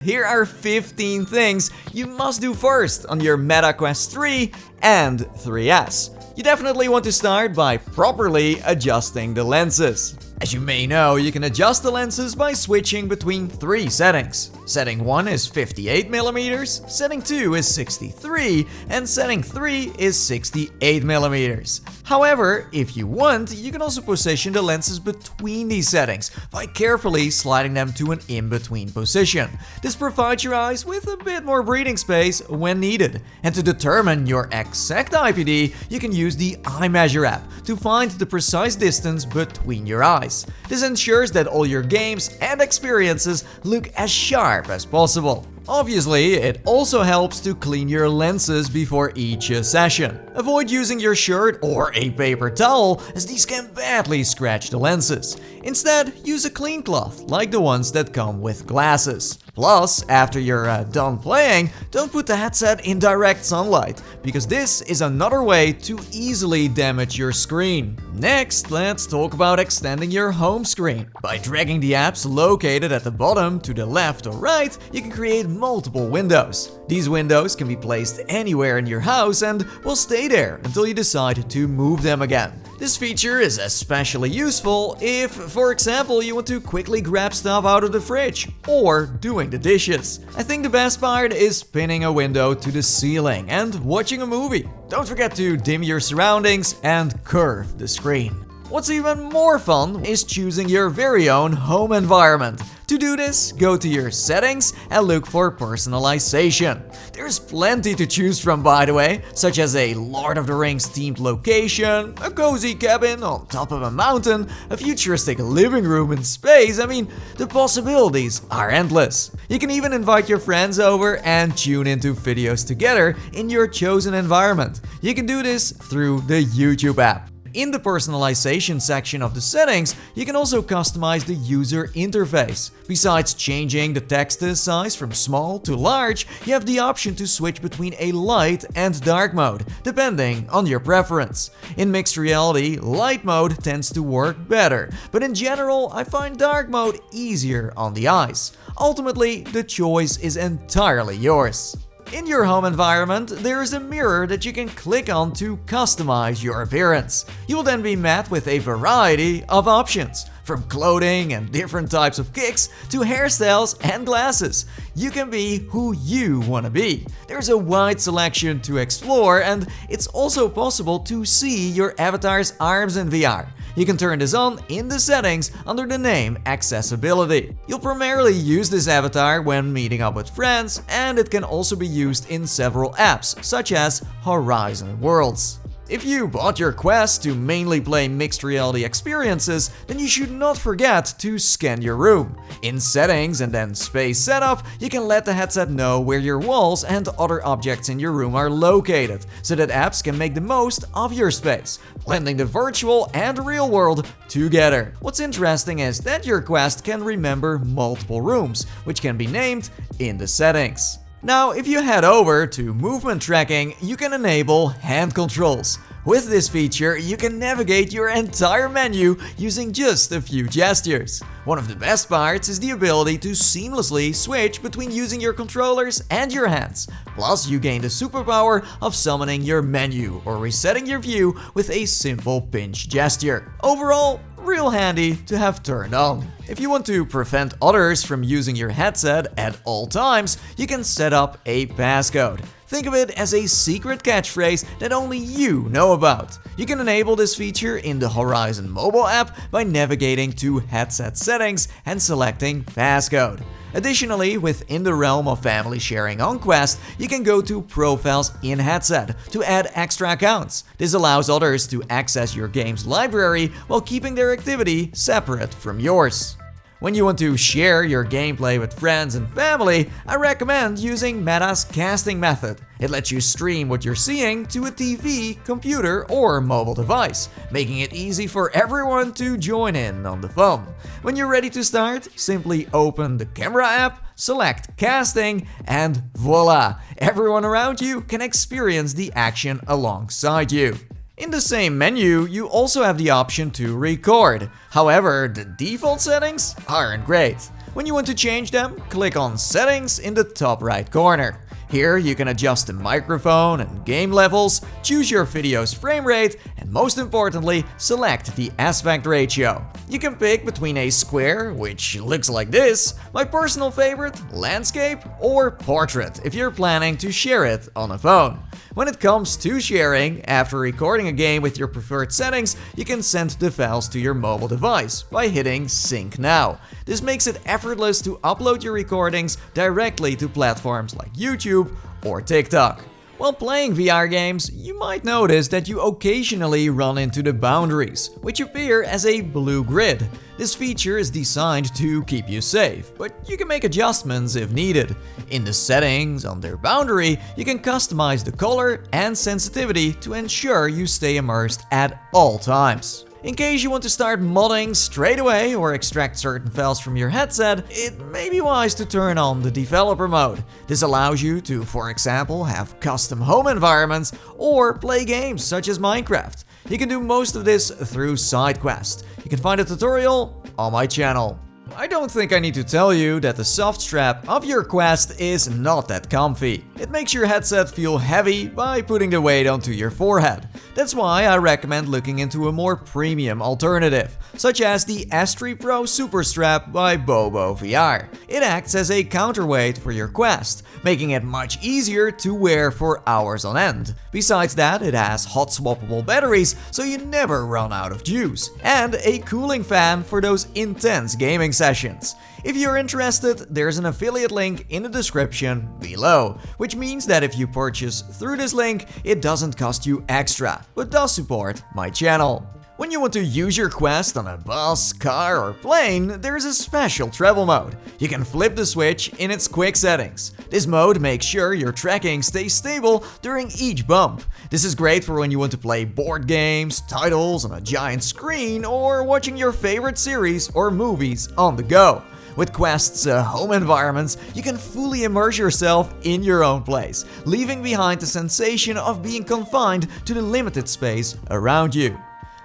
Here are 15 things you must do first on your Meta Quest 3 and 3S. You definitely want to start by properly adjusting the lenses. As you may know, you can adjust the lenses by switching between 3 settings. Setting 1 is 58mm, setting 2 is 63, and setting 3 is 68mm. However, if you want, you can also position the lenses between these settings by carefully sliding them to an in-between position. This provides your eyes with a bit more breathing space when needed. And to determine your exact IPD, you can use the EyeMeasure app to find the precise distance between your eyes. This ensures that all your games and experiences look as sharp as possible. Obviously, it also helps to clean your lenses before each session. Avoid using your shirt or a paper towel, as these can badly scratch the lenses. Instead, use a clean cloth, like the ones that come with glasses. Plus, after you're done playing, don't put the headset in direct sunlight, because this is another way to easily damage your screen. Next, let's talk about extending your home screen. By dragging the apps located at the bottom to the left or right, you can create multiple windows. These windows can be placed anywhere in your house and will stay there until you decide to move them again. This feature is especially useful if, for example, you want to quickly grab stuff out of the fridge or doing the dishes. I think the best part is pinning a window to the ceiling and watching a movie. Don't forget to dim your surroundings and curve the screen. What's even more fun is choosing your very own home environment. To do this, go to your settings and look for personalization. There's plenty to choose from, by the way, such as a Lord of the Rings themed location, a cozy cabin on top of a mountain, a futuristic living room in space. I mean, the possibilities are endless. You can even invite your friends over and tune into videos together in your chosen environment. You can do this through the YouTube app. In the personalization section of the settings, you can also customize the user interface. Besides changing the text size from small to large, you have the option to switch between a light and dark mode, depending on your preference. In mixed reality, light mode tends to work better, but in general, I find dark mode easier on the eyes. Ultimately, the choice is entirely yours. In your home environment, there is a mirror that you can click on to customize your appearance. You will then be met with a variety of options, from clothing and different types of kicks to hairstyles and glasses. You can be who you want to be. There's a wide selection to explore, and it's also possible to see your avatar's arms in VR. You can turn this on in the settings under the name Accessibility. You'll primarily use this avatar when meeting up with friends, and it can also be used in several apps, such as Horizon Worlds. If you bought your Quest to mainly play mixed reality experiences, then you should not forget to scan your room. In Settings and then Space Setup, you can let the headset know where your walls and other objects in your room are located, so that apps can make the most of your space, blending the virtual and real world together. What's interesting is that your Quest can remember multiple rooms, which can be named in the settings. Now, if you head over to movement tracking, you can enable hand controls. With this feature, you can navigate your entire menu using just a few gestures. One of the best parts is the ability to seamlessly switch between using your controllers and your hands. Plus, you gain the superpower of summoning your menu or resetting your view with a simple pinch gesture. Overall, real handy to have turned on. If you want to prevent others from using your headset at all times, you can set up a passcode. Think of it as a secret catchphrase that only you know about. You can enable this feature in the Horizon mobile app by navigating to Headset Settings and selecting Passcode. Additionally, within the realm of family sharing on Quest, you can go to Profiles in Headset to add extra accounts. This allows others to access your game's library while keeping their activity separate from yours. When you want to share your gameplay with friends and family, I recommend using Meta's casting method. It lets you stream what you're seeing to a TV, computer, or mobile device, making it easy for everyone to join in on the fun. When you're ready to start, simply open the camera app, select casting, and voila! Everyone around you can experience the action alongside you. In the same menu, you also have the option to record. However, the default settings aren't great. When you want to change them, click on Settings in the top right corner. Here you can adjust the microphone and game levels, choose your video's frame rate, and most importantly, select the aspect ratio. You can pick between a square, which looks like this, my personal favorite, landscape, or portrait if you're planning to share it on a phone. When it comes to sharing, after recording a game with your preferred settings, you can send the files to your mobile device by hitting Sync Now. This makes it effortless to upload your recordings directly to platforms like YouTube or TikTok. While playing VR games, you might notice that you occasionally run into the boundaries, which appear as a blue grid. This feature is designed to keep you safe, but you can make adjustments if needed. In the settings under Boundary, you can customize the color and sensitivity to ensure you stay immersed at all times. In case you want to start modding straight away or extract certain files from your headset, it may be wise to turn on the developer mode. This allows you to, for example, have custom home environments or play games such as Minecraft. You can do most of this through SideQuest. You can find a tutorial on my channel. I don't think I need to tell you that the soft strap of your Quest is not that comfy. It makes your headset feel heavy by putting the weight onto your forehead. That's why I recommend looking into a more premium alternative, such as the S3 Pro Super Strap by Bobo VR. It acts as a counterweight for your Quest, making it much easier to wear for hours on end. Besides that, it has hot swappable batteries, so you never run out of juice, and a cooling fan for those intense gaming sessions. If you're interested, there's an affiliate link in the description below, which means that if you purchase through this link, it doesn't cost you extra, but does support my channel. When you want to use your Quest on a bus, car, or plane, there's a special travel mode. You can flip the switch in its quick settings. This mode makes sure your tracking stays stable during each bump. This is great for when you want to play board games, titles on a giant screen, or watching your favorite series or movies on the go. With Quest's home environments, you can fully immerse yourself in your own place, leaving behind the sensation of being confined to the limited space around you.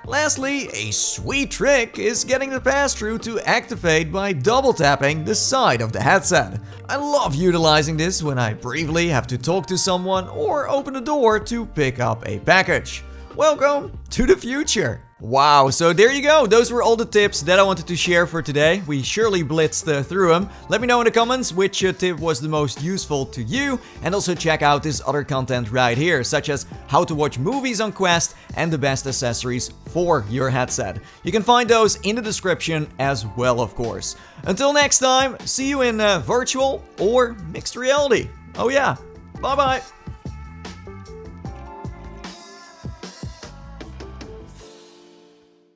Lastly, a sweet trick is getting the pass-through to activate by double-tapping the side of the headset. I love utilizing this when I briefly have to talk to someone or open a door to pick up a package. Welcome to the future! Wow, so there you go. Those were all the tips that I wanted to share for today. We surely blitzed through them. Let me know in the comments which tip was the most useful to you. And also check out this other content right here, such as how to watch movies on Quest and the best accessories for your headset. You can find those in the description as well, of course. Until next time, see you in virtual or mixed reality. Oh yeah, bye bye.